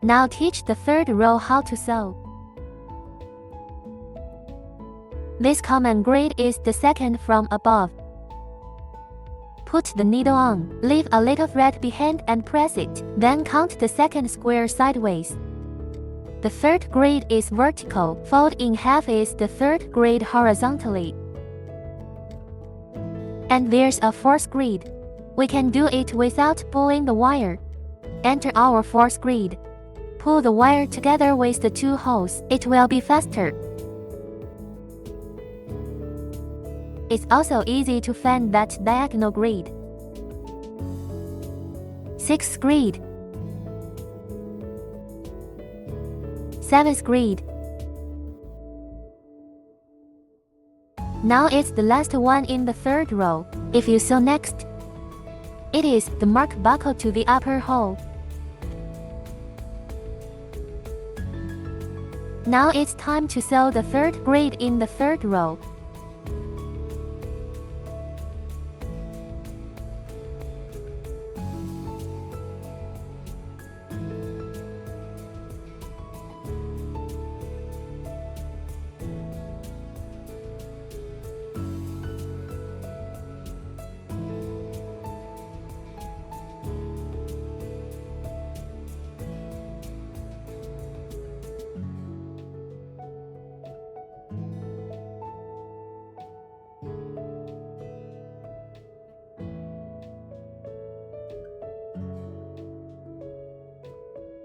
Now teach the third row how to sew. This common grid is the second from above. Put the needle on, leave a little thread behind and press it, then count the second square sideways. The third grid is vertical, fold in half is the third grid horizontally. And there's a fourth grid. We can do it without pulling the wire. Enter our fourth grid. Pull the wire together with the two holes, it will be faster. It's also easy to find that diagonal grid. Sixth grid. Seventh grid. Now it's the last one in the third row. If you sew next, it is the mark buckle to the upper hole. Now it's time to sew the third grid in the third row.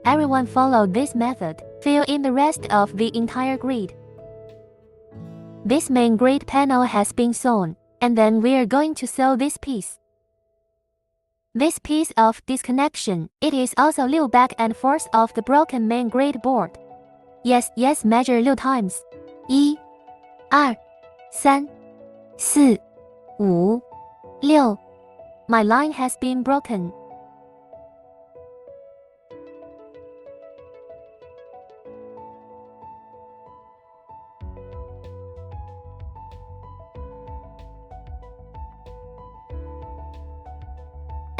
Everyone follow this method. Fill in the rest of the entire grid. This main grid panel has been sewn, and then we're going to sew this piece. This piece of disconnection, it is also 6 back and forth of the broken main grid board. Yes, measure 6 times. 1, 2, 3, 4, 5, 6. My line has been broken.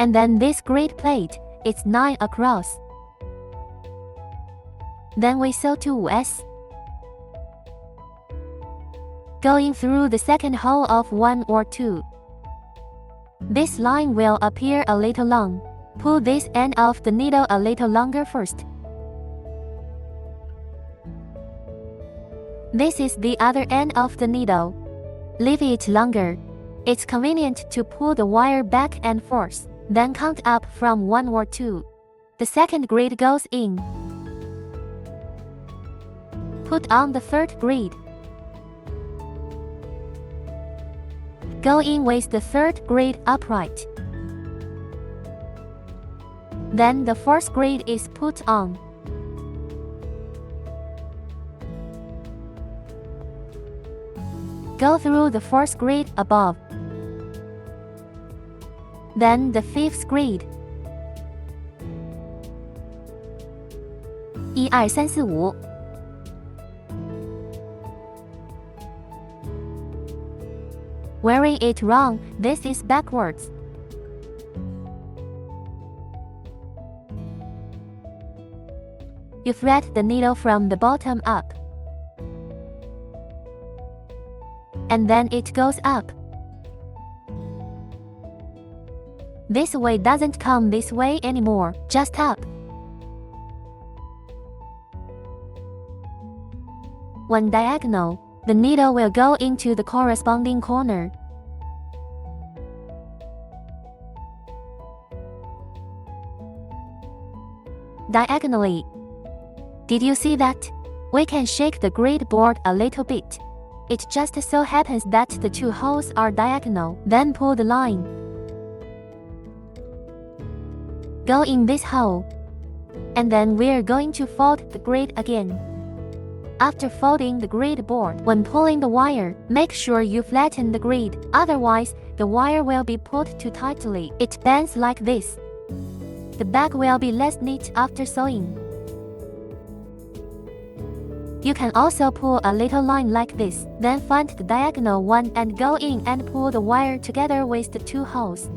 And then this grid plate, it's 9 across. Then we sew 2s. Going through the second hole of 1 or 2. This line will appear a little long. Pull this end of the needle a little longer first. This is the other end of the needle. Leave it longer. It's convenient to pull the wire back and forth. Then count up from 1 or 2. The second grid goes in. Put on the third grid. Go in with the third grid upright. Then the fourth grid is put on. Go through the fourth grid above. Then the fifth grid. 1, 2, 3, 4, 5. Wearing it wrong, this is backwards. You thread the needle from the bottom up. And then it goes up. This way doesn't come this way anymore, just up. When diagonal, the needle will go into the corresponding corner. Diagonally. Did you see that? We can shake the grid board a little bit. It just so happens that the 2 holes are diagonal, then pull the line. Go in this hole. And then we're going to fold the grid again. After folding the grid board, when pulling the wire, make sure you flatten the grid, otherwise, the wire will be pulled too tightly. It bends like this. The back will be less neat after sewing. You can also pull a little line like this, then find the diagonal one and go in and pull the wire together with the 2 holes.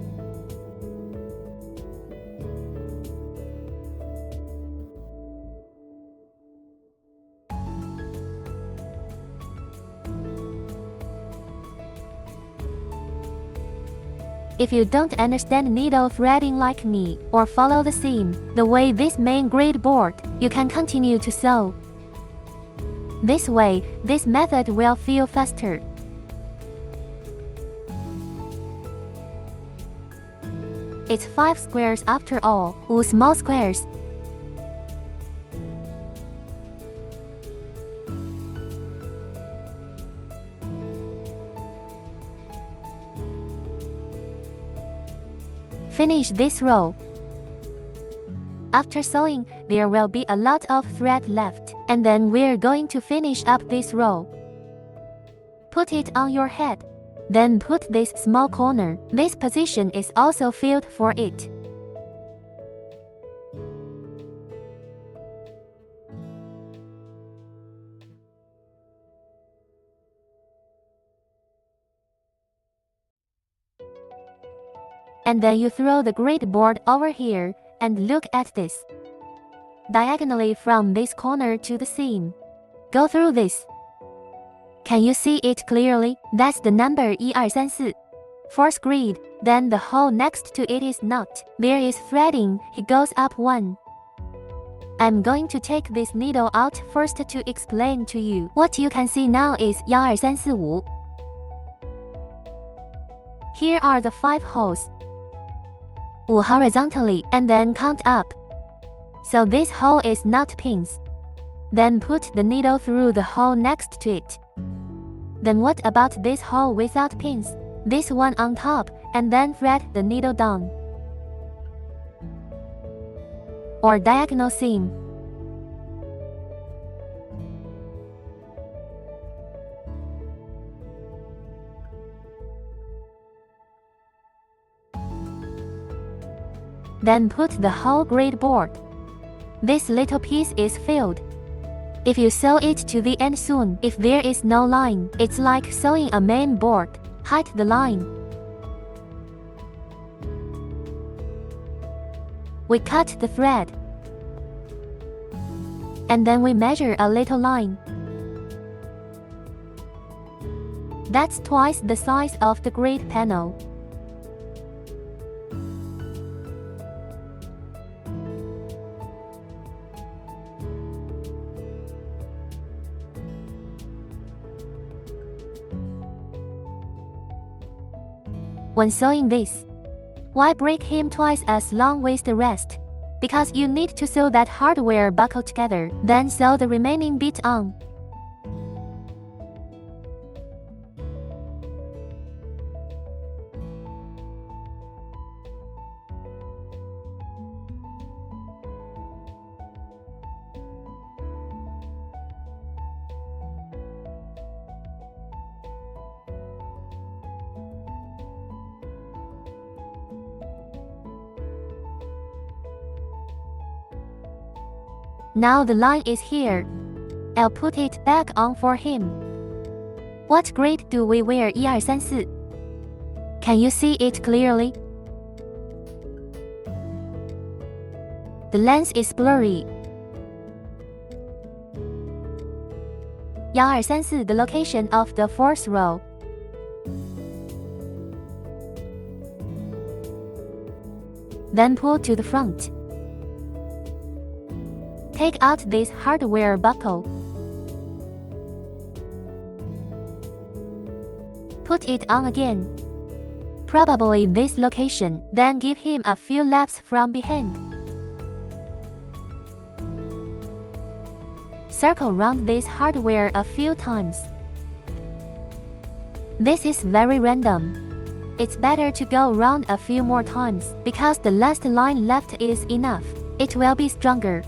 If you don't understand needle threading like me, or follow the seam, the way this main grade board, you can continue to sew. This way, this method will feel faster. It's 5 squares after all, 5 small squares. Finish this row. After sewing, there will be a lot of thread left, and then we're going to finish up this row. Put it on your head. Then put this small corner. This position is also filled for it. And then you throw the grade board over here, and look at this. Diagonally from this corner to the seam. Go through this. Can you see it clearly? That's the number 1, 2, 3, 4. Fourth grid, then the hole next to it is not. There is threading, it goes up 1. I'm going to take this needle out first to explain to you. What you can see now is 1, 2, 3, 4, 5. Here are the 5 holes. 5 horizontally, and then count up. So this hole is not pins. Then put the needle through the hole next to it. Then what about this hole without pins? This one on top, and then thread the needle down. Or diagonal seam. Then put the whole grade board. This little piece is filled. If you sew it to the end soon, if there is no line, it's like sewing a main board. Hide the line. We cut the thread. And then we measure a little line. That's twice the size of the grade panel. When sewing this, why break him twice as long with the rest? Because you need to sew that hardware buckle together, then sew the remaining bit on. Now the line is here. I'll put it back on for him. What grade do we wear? 1, 2, 3, 4. Can you see it clearly? The lens is blurry. 1, 2, 3, 4, the location of the 4th row. Then pull to the front. Take out this hardware buckle. Put it on again. Probably this location, then give him a few laps from behind. Circle round this hardware a few times. This is very random. It's better to go round a few more times, because the last line left is enough. It will be stronger.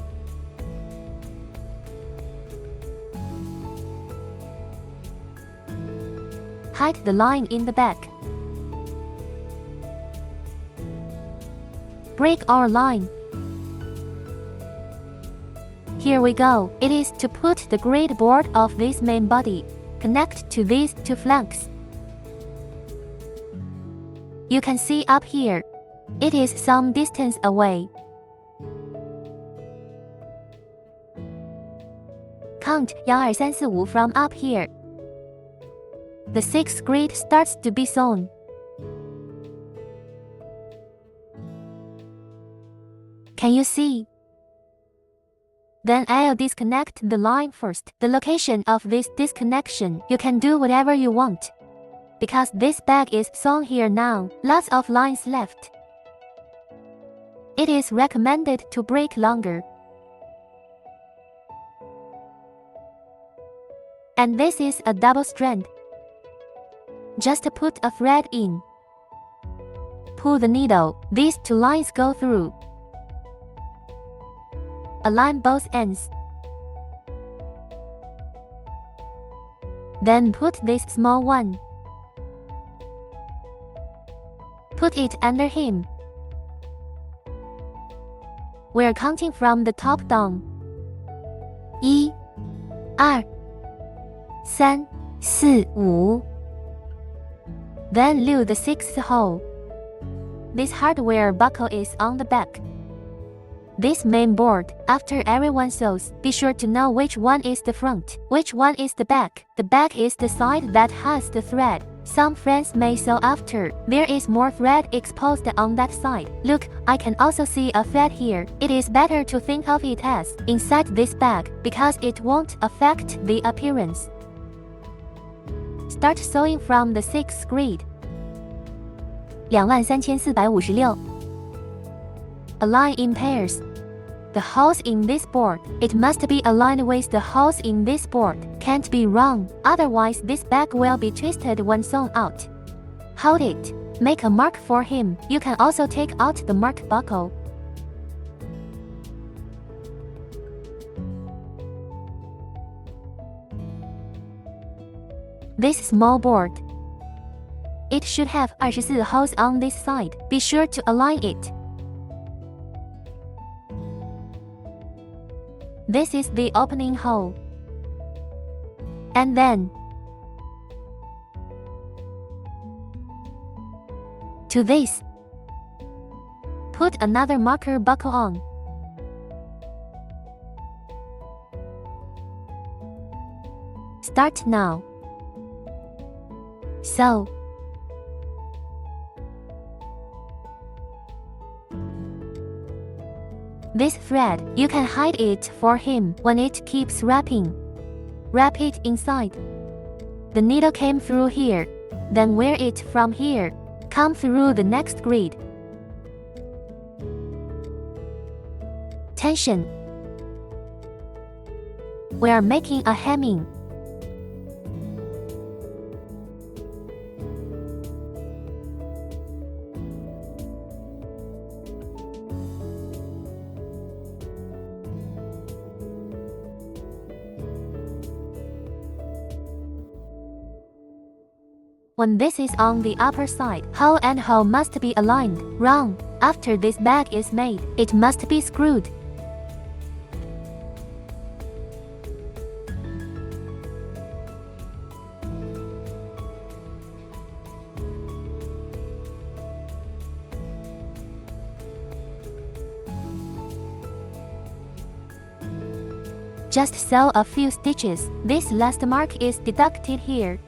Hide the line in the back. Break our line. Here we go. It is to put the grade board of this main body. Connect to these 2 flanks. You can see up here. It is some distance away. Count 1, 2, 3, 4, 5 from up here. The 6th grid starts to be sewn. Can you see? Then I'll disconnect the line first. The location of this disconnection, you can do whatever you want. Because this bag is sewn here now, lots of lines left. It is recommended to break longer. And this is a double strand. Just put a thread in. Pull the needle. These two lines go through. Align both ends. Then put this small one. Put it under him. We're counting from the top down. 1, 2, 3, 4, 5. Then lube the sixth hole. This hardware buckle is on the back. This main board, after everyone sews, be sure to know which one is the front, which one is the back. The back is the side that has the thread. Some friends may sew after. There is more thread exposed on that side. Look, I can also see a thread here. It is better to think of it as inside this bag, because it won't affect the appearance. Start sewing from the 6th grid. 23,456. Align in pairs. The holes in this board, it must be aligned with the holes in this board. Can't be wrong, otherwise this bag will be twisted when sewn out. Hold it. Make a mark for him. You can also take out the mark buckle. This small board, it should have 24 holes on this side. Be sure to align it. This is the opening hole. And then, to this, put another marker buckle on. Start now. Sew. This thread, you can hide it for him when it keeps wrapping. Wrap it inside. The needle came through here. Then wear it from here. Come through the next grid. Tension. We are making a hemming. When this is on the upper side, hole and hole must be aligned. Wrong. After this bag is made, it must be screwed. Just sew a few stitches. This last mark is deducted here.